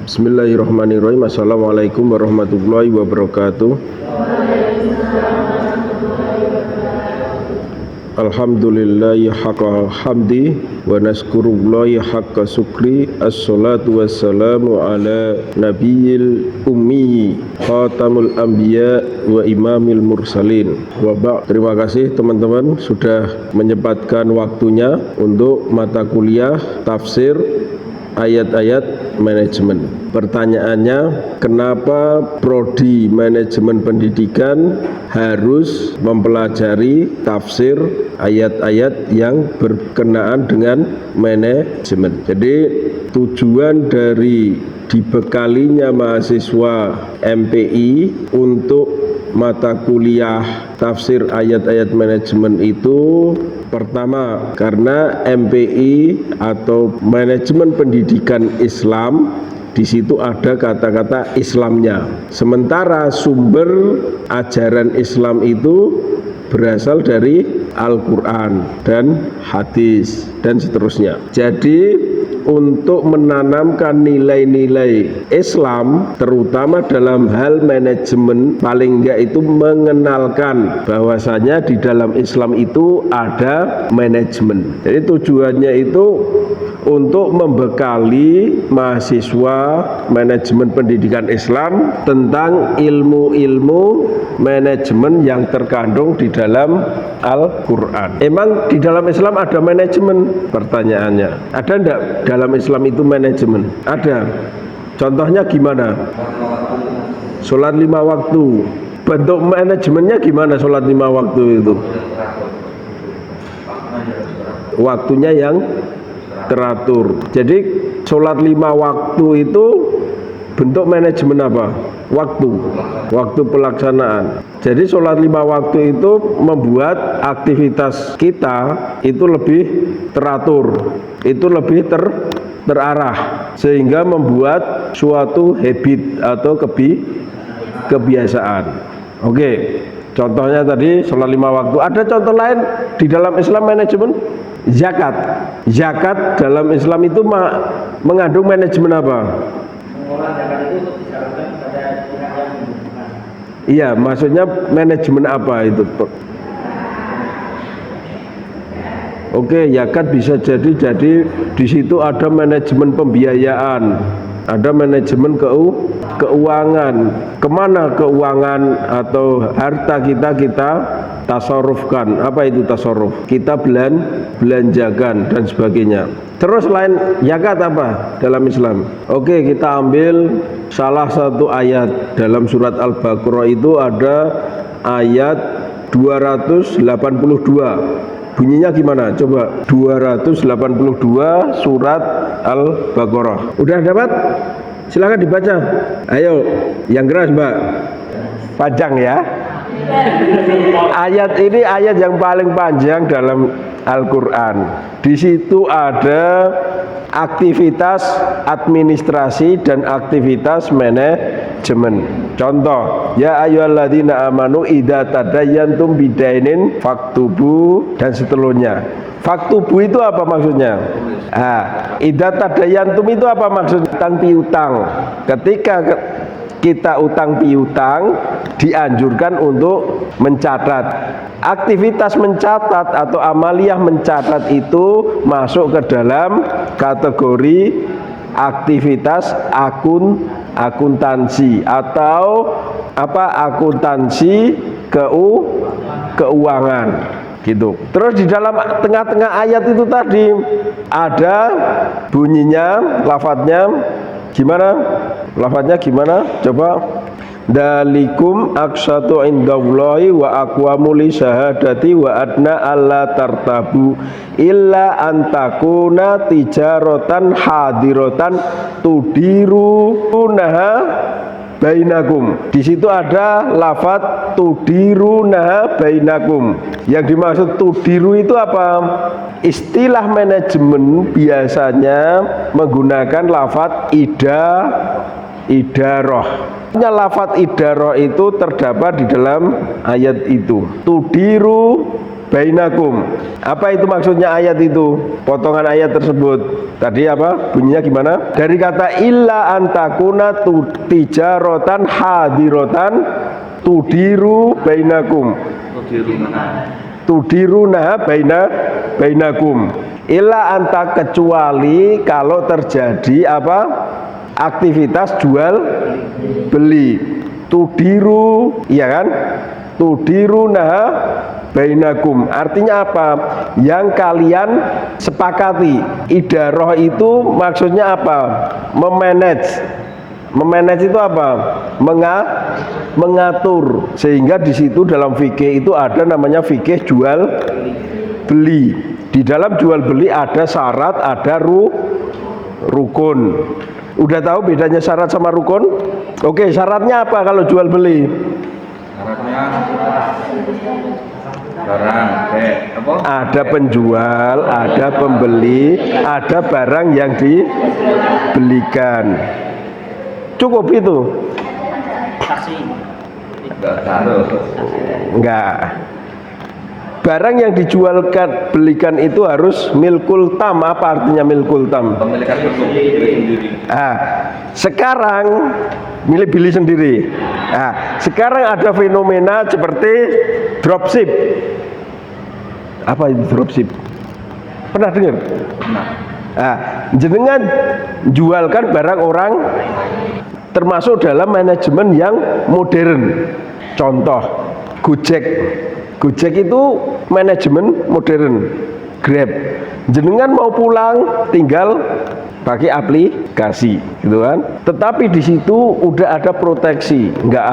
Bismillahirrahmanirrahim. Assalamualaikum warahmatullahi wabarakatuh. Alhamdulillahi haqqa hamdi wa naskurullahi haqqa sukri. Assalatu wassalamu ala nabiyil ummi khatamul anbiya wa imamil mursalin wa ba'd. Terima kasih teman-teman sudah menyempatkan waktunya untuk mata kuliah tafsir ayat-ayat manajemen. Pertanyaannya, kenapa prodi manajemen pendidikan harus mempelajari tafsir ayat-ayat yang berkenaan dengan manajemen? Jadi tujuan dari dibekalinya mahasiswa MPI untuk mata kuliah tafsir ayat-ayat manajemen itu pertama, karena MPI atau manajemen pendidikan Islam, di situ ada kata-kata Islamnya. Sementara sumber ajaran Islam itu berasal dari Al-Quran dan hadis dan seterusnya. Jadi untuk menanamkan nilai-nilai Islam terutama dalam hal manajemen, paling enggak itu mengenalkan bahwasanya di dalam Islam itu ada manajemen. Jadi tujuannya itu untuk membekali mahasiswa manajemen pendidikan Islam tentang ilmu-ilmu manajemen yang terkandung di dalam Al-Quran. Emang di dalam Islam ada manajemen? Pertanyaannya, ada enggak dalam Islam itu manajemen? Ada. Contohnya gimana? Sholat 5 waktu. Bentuk manajemennya gimana sholat 5 waktu itu? Waktunya yang teratur. Jadi sholat 5 waktu itu bentuk manajemen apa? Waktu pelaksanaan. Jadi sholat 5 waktu itu membuat aktivitas kita itu lebih teratur, itu lebih terarah, sehingga membuat suatu habit atau kebiasaan. Oke, contohnya tadi sholat 5 waktu. Ada contoh lain di dalam Islam manajemen? Zakat dalam Islam itu mengandung manajemen apa? Iya, maksudnya manajemen apa itu? Oke, zakat bisa jadi di situ ada manajemen pembiayaan, ada manajemen keuangan. Kemana keuangan atau harta kita tasarrufkan? Apa itu tasarruf? Kita belanjakan dan sebagainya. Terus lain zakat apa dalam Islam? Oke, kita ambil salah satu ayat dalam surat Al-Baqarah, itu ada ayat 282. Bunyinya gimana? Coba 282 surat Al-Baqarah. Udah dapat? Silakan dibaca. Ayo, yang keras, Mbak. Panjang ya. Ayat ini ayat yang paling panjang dalam Al-Quran. Di situ ada aktivitas administrasi dan aktivitas manajemen. Contoh, ya ayyuhalladzina amanu idza tadayyantum bidainin faktubu dan seterusnya. Faktubu itu apa maksudnya? Idza tadayyantum itu apa maksudnya? Utang piutang. Ketika kita utang piutang, dianjurkan untuk mencatat. Aktivitas mencatat atau amaliyah mencatat itu masuk ke dalam kategori aktivitas akuntansi atau akuntansi keuangan gitu. Terus di dalam tengah-tengah ayat itu tadi ada bunyinya, lafadznya gimana? Lafadznya gimana? Coba. Dalikum aqsatu indallahi wa aqwamu li syahadati wa adna alla tartabu illa antakuna tijaratan hadiratan tudirunaha bainakum. Di situ ada lafadz tudirunaha bainakum. Yang dimaksud tudiru itu apa? Istilah manajemen biasanya menggunakan lafadz idaroh. Lafadz idaroh itu terdapat di dalam ayat itu. Tudiru bainakum. Apa itu maksudnya ayat itu? Potongan ayat tersebut. Tadi apa? Bunyinya gimana? Dari kata illa antakuna tijarotan hadirotan tudiru bainakum. Tudiruna bainakum. Illa anta, kecuali kalau terjadi apa? Aktivitas jual beli. Tudiru, iya kan? Tudiruna bainakum, artinya apa? Yang kalian sepakati. Idaroh itu maksudnya apa? Memanage. Memanage itu apa? Mengatur. Sehingga di situ dalam fikih itu ada namanya fikih jual beli. Di dalam jual beli ada syarat, ada rukun. Udah tahu bedanya syarat sama rukun? Oke, syaratnya apa kalau jual beli? Syaratnya barang apa? Ada penjual, ada pembeli, ada barang yang dibelikan. Cukup itu? Enggak. Barang yang dijualkan, belikan itu harus milkul tam. Apa artinya milkul tam? Pemilikan sendiri. Sekarang milik beli sendiri. Sekarang ada fenomena seperti dropship. Apa itu dropship? Pernah dengar? Jenengan jualkan barang orang, termasuk dalam manajemen yang modern. Contoh, Gojek itu manajemen modern. Grab, jenengan mau pulang tinggal pakai aplikasi, gitu kan? Tetapi di situ udah ada proteksi, nggak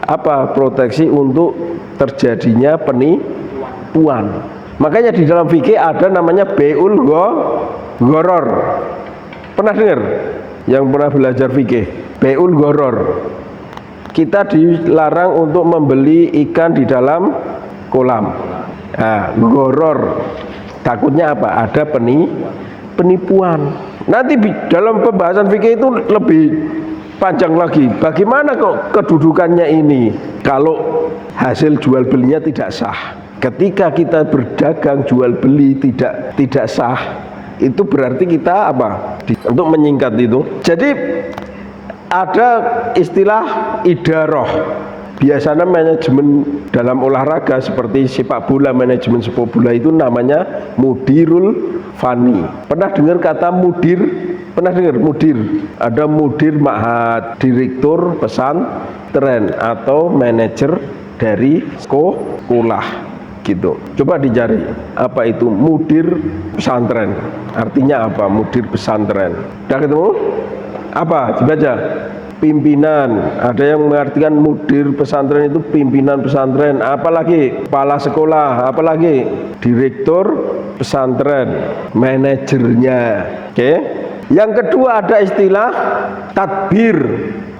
ada proteksi untuk terjadinya penipuan. Makanya di dalam fikih ada namanya beul goror. Pernah dengar? Yang pernah belajar fikih, beul goror. Kita dilarang untuk membeli ikan di dalam kolam. Goror. Takutnya apa? Ada penipuan. Nanti dalam pembahasan fikih itu lebih panjang lagi. Bagaimana kok kedudukannya ini kalau hasil jual belinya tidak sah? Ketika kita berdagang jual beli tidak sah, itu berarti kita apa? Untuk menyingkat itu. Jadi ada istilah idaroh. Biasanya manajemen dalam olahraga seperti sepak bola, manajemen sepak bola itu namanya mudirul fani. Pernah dengar kata mudir? Pernah dengar mudir? Ada mudir ma'had, direktur pesantren atau manajer dari sekolah gitu. Coba dicari apa itu mudir pesantren. Artinya apa mudir pesantren? Udah ketemu? Apa? Dibaca. Pimpinan, ada yang mengartikan mudir pesantren itu pimpinan pesantren, apalagi kepala sekolah, apalagi direktur pesantren, manajernya. Oke. Yang kedua ada istilah tadbir.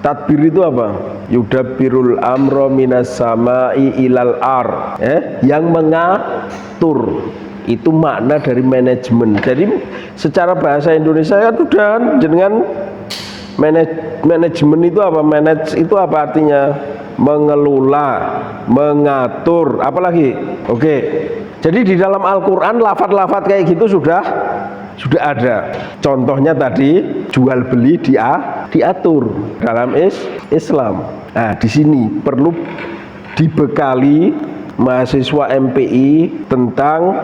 Tadbir itu apa? Yudabbirul amro minas samai ilal ar. Yang mengatur. Itu makna dari manajemen. Jadi secara bahasa Indonesia kan sudah dengan manajemen itu apa? Manage itu apa artinya? Mengelola, mengatur, apalagi? Oke. Jadi di dalam Al-Qur'an lafaz-lafaz kayak gitu sudah ada. Contohnya tadi jual beli diatur dalam Islam. Nah, di sini perlu dibekali mahasiswa MPI tentang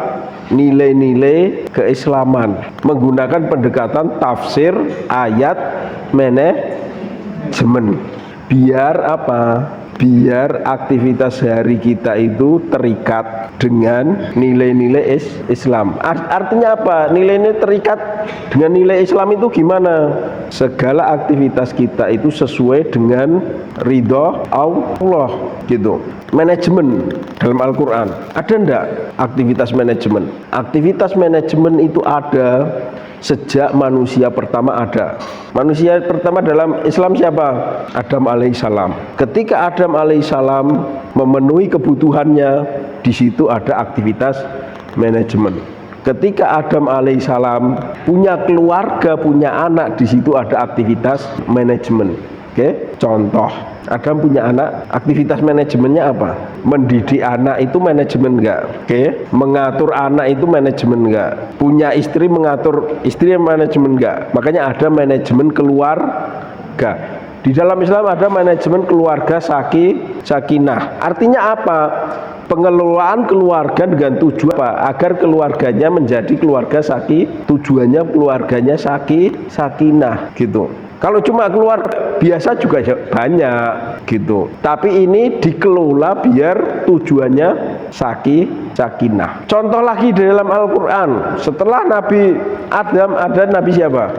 nilai-nilai keislaman menggunakan pendekatan tafsir ayat manajemen. Biar apa? Biar aktivitas hari kita itu terikat dengan nilai-nilai Islam. Artinya apa? Nilai-nilai terikat dengan nilai Islam itu gimana? Segala aktivitas kita itu sesuai dengan ridho Allah gitu. Manajemen dalam Al-Quran ada enggak aktivitas manajemen? Aktivitas manajemen itu ada sejak manusia pertama ada. Manusia pertama dalam Islam siapa? Adam alaihissalam. Ketika Adam alaihissalam memenuhi kebutuhannya, di situ ada aktivitas manajemen. Ketika Adam alaihissalam punya keluarga, punya anak, di situ ada aktivitas manajemen. Oke, contoh, Adam punya anak, aktivitas manajemennya apa? Mendidik anak itu manajemen enggak? Oke, mengatur anak itu manajemen enggak? Punya istri, mengatur istri manajemen enggak? Makanya ada manajemen keluarga. Di dalam Islam ada manajemen keluarga sakinah. Artinya apa? Pengelolaan keluarga dengan tujuan apa? Agar keluarganya menjadi keluarga tujuannya keluarganya sakinah gitu. Kalau cuma keluar biasa juga banyak gitu. Tapi ini dikelola biar tujuannya sakinah. Contoh lagi di dalam Al-Qur'an, setelah Nabi Adam ada Nabi siapa?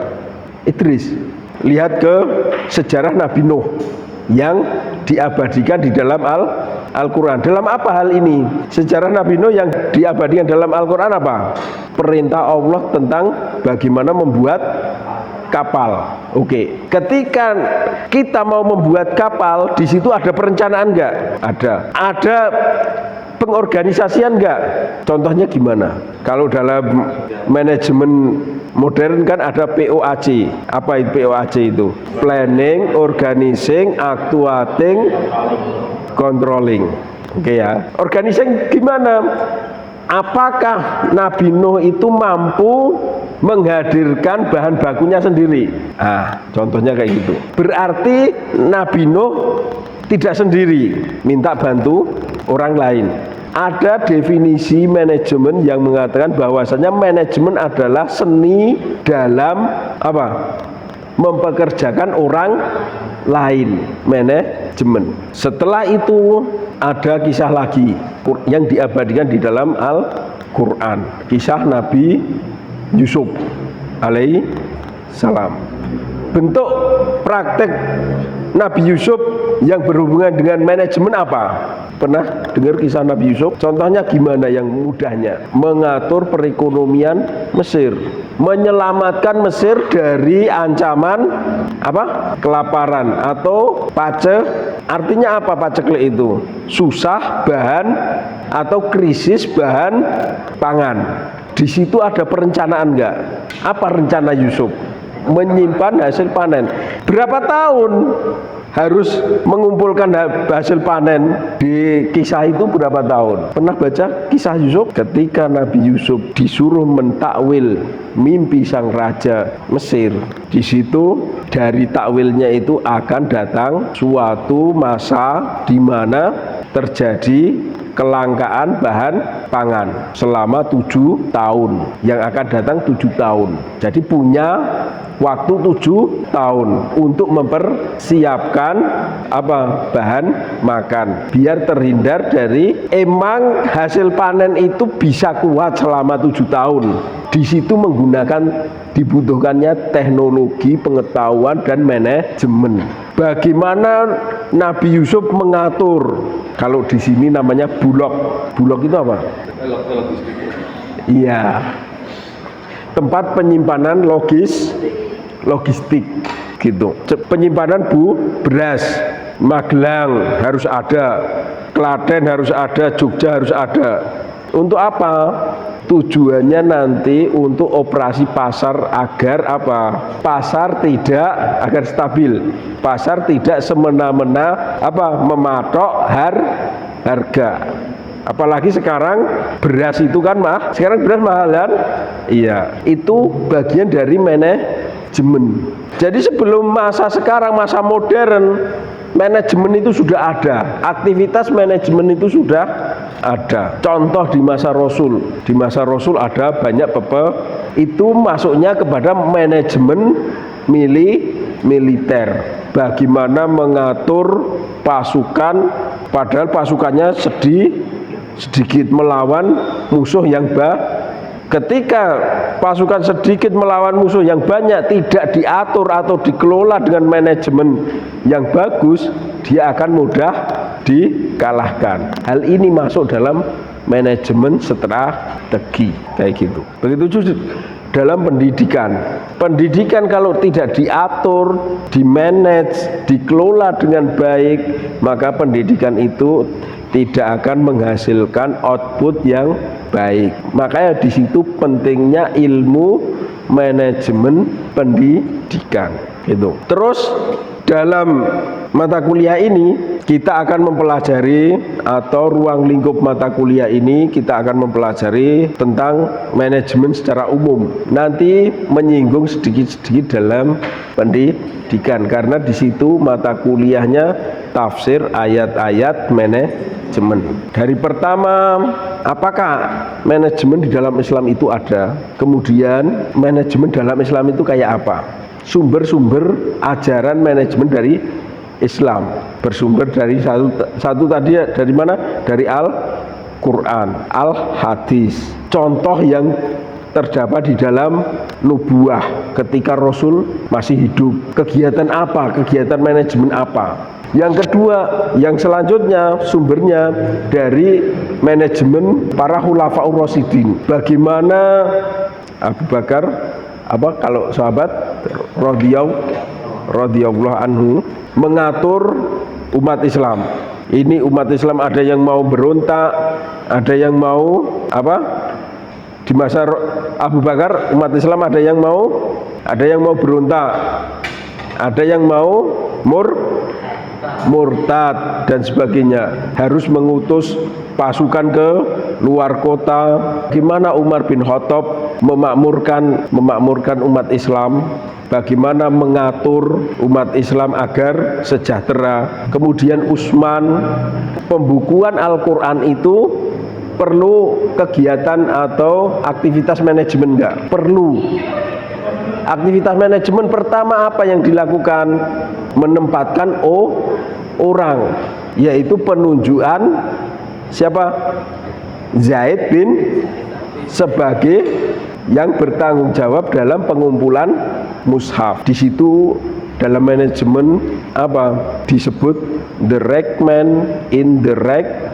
Idris. Lihat ke sejarah Nabi Nuh yang diabadikan di dalam Al-Quran. Dalam apa hal ini? Sejarah Nabi Nuh yang diabadikan dalam Al-Quran apa? Perintah Allah tentang bagaimana membuat kapal. Oke. Ketika kita mau membuat kapal, di situ ada perencanaan enggak? Ada pengorganisasian enggak? Contohnya gimana? Kalau dalam manajemen modern kan ada POAC. Apa itu POAC itu? Planning, Organizing, Actuating, Controlling. Oke ya. Organizing gimana? Apakah Nabi Nuh itu mampu menghadirkan bahan bakunya sendiri? Contohnya kayak gitu. Berarti Nabi Nuh tidak sendiri, minta bantu orang lain. Ada definisi manajemen yang mengatakan bahwasanya manajemen adalah seni dalam apa? Mempekerjakan orang lain, manajemen. Setelah itu ada kisah lagi yang diabadikan di dalam Al-Quran, kisah Nabi Yusuf alaihi salam. Bentuk praktek Nabi Yusuf yang berhubungan dengan manajemen apa? Pernah dengar kisah Nabi Yusuf? Contohnya gimana yang mudahnya? Mengatur perekonomian Mesir, menyelamatkan Mesir dari ancaman apa? Kelaparan atau paceklik. Artinya apa paceklik itu? Susah bahan atau krisis bahan pangan. Di situ ada perencanaan enggak? Apa rencana Yusuf? Menyimpan hasil panen. Berapa tahun harus mengumpulkan hasil panen? Di kisah itu berapa tahun? Pernah baca kisah Yusuf? Ketika Nabi Yusuf disuruh mentakwil mimpi sang raja Mesir, di situ dari takwilnya itu akan datang suatu masa di mana terjadi kelangkaan bahan pangan selama 7 tahun, yang akan datang 7 tahun. Jadi punya waktu 7 tahun untuk mempersiapkan apa? Bahan makan, biar terhindar dari emang hasil panen itu bisa kuat selama 7 tahun. Di situ dibutuhkannya teknologi, pengetahuan dan manajemen. Bagaimana Nabi Yusuf mengatur? Kalau di sini namanya bulog. Bulog itu apa? Iya. Tempat penyimpanan logistik gitu. Penyimpanan beras. Magelang harus ada, Klaten harus ada, Jogja harus ada. Untuk apa? Tujuannya nanti untuk operasi pasar agar apa? Pasar tidak agar stabil. Pasar tidak semena-mena apa? Mematok harga. Apalagi sekarang beras itu kan sekarang beras mahal kan? Iya, itu bagian dari manajemen. Jadi sebelum masa sekarang, masa modern, manajemen itu sudah ada, aktivitas manajemen itu sudah ada. Contoh di masa Rasul ada banyak itu masuknya kepada manajemen militer. Bagaimana mengatur pasukan, padahal pasukannya sedikit melawan musuh yang ketika pasukan sedikit melawan musuh yang banyak, tidak diatur atau dikelola dengan manajemen yang bagus, dia akan mudah dikalahkan. Hal ini masuk dalam manajemen strategi kayak gitu. Begitu juga dalam pendidikan. Pendidikan kalau tidak diatur, dimanage, dikelola dengan baik, maka pendidikan itu tidak akan menghasilkan output yang baik. Makanya di situ pentingnya ilmu manajemen pendidikan. Gitu. Terus dalam mata kuliah ini kita akan mempelajari, atau ruang lingkup mata kuliah ini kita akan mempelajari tentang manajemen secara umum. Nanti menyinggung sedikit-sedikit dalam pendidikan, karena di situ mata kuliahnya tafsir ayat-ayat manajemen. Dari pertama, apakah manajemen di dalam Islam itu ada? Kemudian manajemen dalam Islam itu kayak apa? Sumber-sumber ajaran manajemen dari Islam bersumber dari satu tadi dari mana? Dari Al-Quran, Al-Hadis. Contoh yang terdapat di dalam nubuah ketika Rasul masih hidup. Kegiatan apa? Kegiatan manajemen apa? Yang kedua, yang selanjutnya sumbernya dari manajemen para khulafaur rasyidin. Bagaimana Abu Bakar, kalau sahabat radhiyallahu anhu mengatur umat Islam. Ini umat Islam ada yang mau berontak, ada yang mau di masa Abu Bakar umat Islam ada yang mau berontak, ada yang mau murtad dan sebagainya, harus mengutus pasukan ke luar kota. Gimana Umar bin Khattab memakmurkan umat Islam, bagaimana mengatur umat Islam agar sejahtera. Kemudian Utsman, pembukuan Al-Quran itu perlu kegiatan atau aktivitas manajemen enggak? Perlu. Aktivitas manajemen pertama apa yang dilakukan? Menempatkan orang, yaitu penunjukan siapa? Zaid bin sebagai yang bertanggung jawab dalam pengumpulan mushaf. Di situ dalam manajemen disebut the right man in the right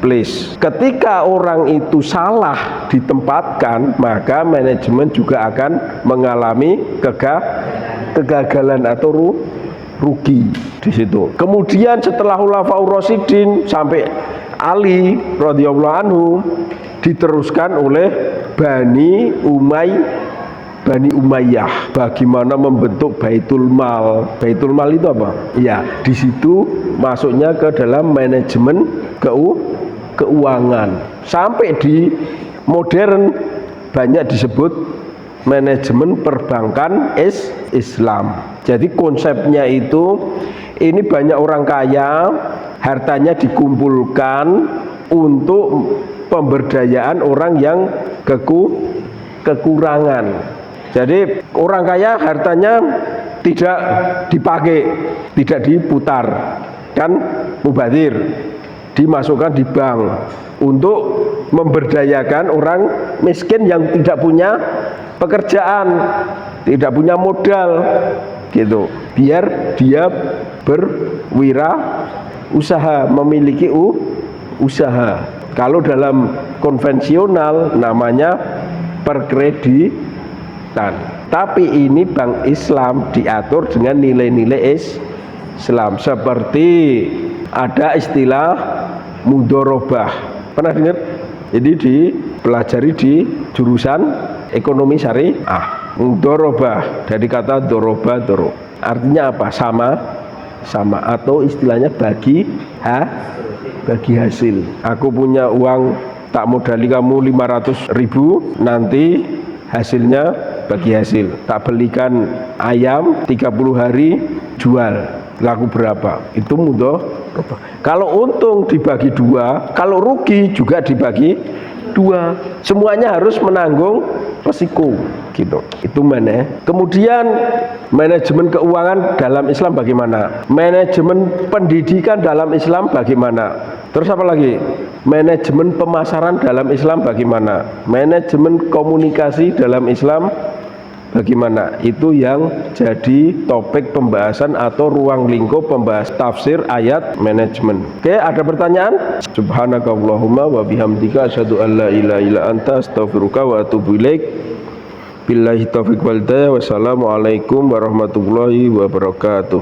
place. Ketika orang itu salah ditempatkan, maka manajemen juga akan mengalami kegagalan atau rugi di situ. Kemudian setelah khulafaur rasyidin sampai Ali radhiyallahu anhu, diteruskan oleh Bani Umayyah. Bagaimana membentuk Baitul Mal? Baitul Mal itu apa? Ya, di situ masuknya ke dalam manajemen keuangan. Sampai di modern banyak disebut manajemen perbankan Islam. Jadi konsepnya itu, ini banyak orang kaya, hartanya dikumpulkan untuk pemberdayaan orang yang kekurangan. Jadi orang kaya hartanya tidak dipakai, tidak diputar, kan mubadzir, dimasukkan di bank untuk memberdayakan orang miskin yang tidak punya pekerjaan, tidak punya modal, gitu, biar dia berwirausaha, memiliki usaha. Kalau dalam konvensional namanya perkreditan. Tapi ini bank Islam diatur dengan nilai-nilai Islam. Seperti ada istilah mudharabah. Pernah dengar? Jadi dipelajari di jurusan ekonomi syariah. Mudharabah dari kata doroba. Artinya apa? Sama atau istilahnya bagi hasil. Aku punya uang, tak modali kamu 500.000, nanti hasilnya bagi hasil. Tak belikan ayam 30 hari, jual, laku berapa? Itu mudharabah. Kalau untung dibagi dua, kalau rugi juga dibagi dua. Semuanya harus menanggung resiko, gitu. Itu mana? Kemudian manajemen keuangan dalam Islam bagaimana? Manajemen pendidikan dalam Islam bagaimana? Terus apa lagi? Manajemen pemasaran dalam Islam bagaimana? Manajemen komunikasi dalam Islam bagaimana? Itu yang jadi topik pembahasan atau ruang lingkup pembahas tafsir ayat manajemen. Oke, ada pertanyaan? Subhanakallahumma wa bihamdika asyhadu an la ilaha illa anta astaghfiruka wa atubu ilaik. Billahi taufiq wal hidayah. Wassalamualaikum warahmatullahi wabarakatuh.